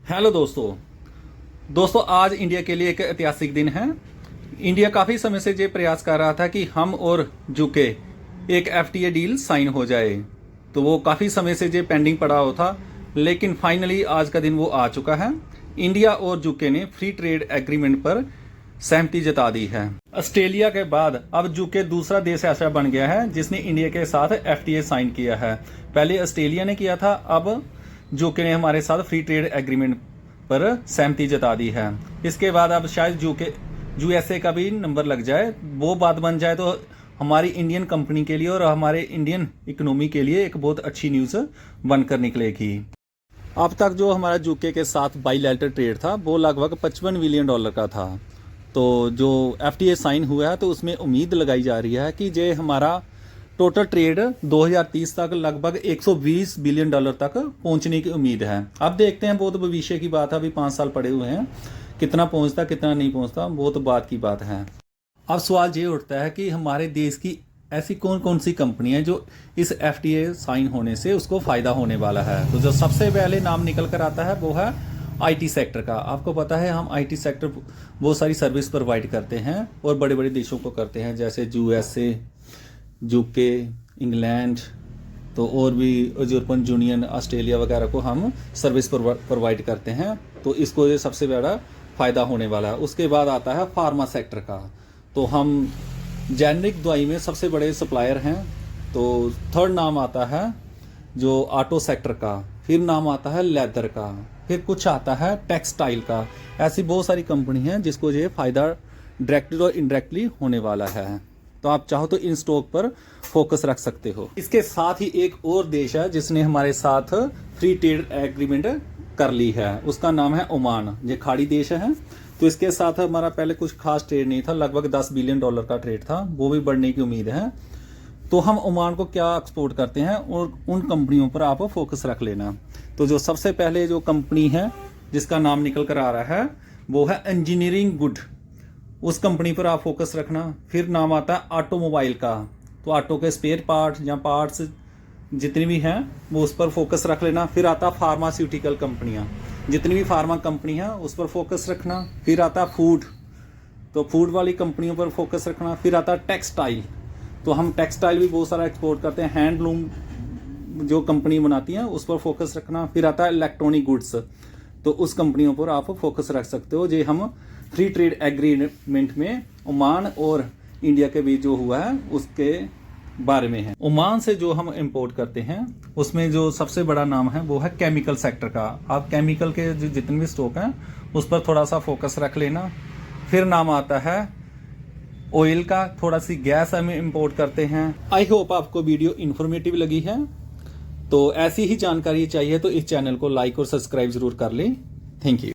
Hello दोस्तों आज India के लिए एक ऐतिहासिक दिन है। इंडिया काफ़ी समय से ये प्रयास कर रहा था कि हम और यूके एक एफटीए डील साइन हो जाए। तो वो काफ़ी समय से ये पेंडिंग पड़ा हुआ था, लेकिन फाइनली आज का दिन वो आ चुका है। इंडिया और यूके ने फ्री ट्रेड एग्रीमेंट पर सहमति जता दी है। ऑस्ट्रेलिया के बाद अब यूके दूसरा देश ऐसा बन गया है जिसने इंडिया के साथ एफटीए साइन किया है। पहले ऑस्ट्रेलिया ने किया था, अब यूके ने हमारे साथ फ्री ट्रेड एग्रीमेंट पर सहमति जता दी है। इसके बाद अब शायद यूएसए का भी नंबर लग जाए, वो बात बन जाए तो हमारी इंडियन कंपनी के लिए और हमारे इंडियन इकोनॉमी के लिए एक बहुत अच्छी न्यूज़ बनकर निकलेगी। अब तक जो हमारा यूके के साथ बाईलैटरल ट्रेड था वो लगभग $55 बिलियन का था। तो जो एफटीए साइन हुआ है तो उसमें उम्मीद लगाई जा रही है कि ये हमारा टोटल ट्रेड 2030 तक लगभग $120 बिलियन तक पहुंचने की उम्मीद है। अब देखते हैं, बहुत भविष्य की बात है, अभी 5 साल पड़े हुए हैं, कितना पहुंचता कितना नहीं पहुंचता वो तो बात की बात है। अब सवाल ये उठता है कि हमारे देश की ऐसी कौन कौन सी कंपनी है जो इस एफटीए साइन होने से उसको फायदा होने वाला है। तो जो सबसे पहले नाम निकल कर आता है वो है आईटी सेक्टर का। आपको पता है हम आईटी सेक्टर बहुत सारी सर्विस प्रोवाइड करते हैं और बड़े बड़े देशों को करते हैं, जैसे यूएसए, यूके, इंग्लैंड, तो और भी यूरोपियन यूनियन, ऑस्ट्रेलिया वगैरह को हम सर्विस प्रोवाइड करते हैं। तो इसको ये सबसे बड़ा फ़ायदा होने वाला है। उसके बाद आता है फार्मा सेक्टर का। तो हम जेनरिक दवाई में सबसे बड़े सप्लायर हैं। तो थर्ड नाम आता है जो ऑटो सेक्टर का, फिर नाम आता है लेदर का, फिर कुछ आता है टेक्सटाइल का। ऐसी बहुत सारी कंपनी हैं जिसको ये फ़ायदा डायरेक्टली और इनडायरेक्टली होने वाला है। तो आप चाहो तो इन स्टॉक पर फोकस रख सकते हो। इसके साथ ही एक और देश है जिसने हमारे साथ फ्री ट्रेड एग्रीमेंट कर ली है, उसका नाम है ओमान। ये खाड़ी देश है। तो इसके साथ हमारा पहले कुछ खास ट्रेड नहीं था, लगभग $10 बिलियन का ट्रेड था, वो भी बढ़ने की उम्मीद है। तो हम ओमान को क्या एक्सपोर्ट करते हैं और उन कंपनियों पर आप फोकस रख लेना। तो जो सबसे पहले जो कंपनी है जिसका नाम निकल कर आ रहा है वो है इंजीनियरिंग गुड, उस कंपनी पर आप फोकस रखना। फिर नाम आता है ऑटोमोबाइल का, तो ऑटो के स्पेयर पार्ट या पार्ट्स जितनी भी हैं वो उस पर फोकस रख लेना। फिर आता फार्मास्यूटिकल कंपनियां, जितनी भी फार्मा कंपनी है उस पर फोकस रखना। फिर आता फूड, तो फूड वाली कंपनियों पर फोकस रखना। फिर आता टेक्सटाइल, तो हम टेक्सटाइल भी बहुत सारा एक्सपोर्ट करते हैं, हैंडलूम जो कंपनी बनाती हैं उस पर फोकस रखना। फिर आता है इलेक्ट्रॉनिक गुड्स, तो उस कंपनियों पर आप फोकस रख सकते हो। जो हम फ्री ट्रेड एग्रीमेंट में ओमान और इंडिया के बीच जो हुआ है उसके बारे में है। ओमान से जो हम इंपोर्ट करते हैं उसमें जो सबसे बड़ा नाम है वो है केमिकल सेक्टर का। आप केमिकल के जो जितने भी स्टॉक हैं उस पर थोड़ा सा फोकस रख लेना। फिर नाम आता है ऑयल का, थोड़ा सी गैस हम इंपोर्ट करते हैं। आई होप आपको वीडियो इन्फॉर्मेटिव लगी है। तो ऐसी ही जानकारी चाहिए तो इस चैनल को लाइक और सब्सक्राइब जरूर कर लें। Thank you.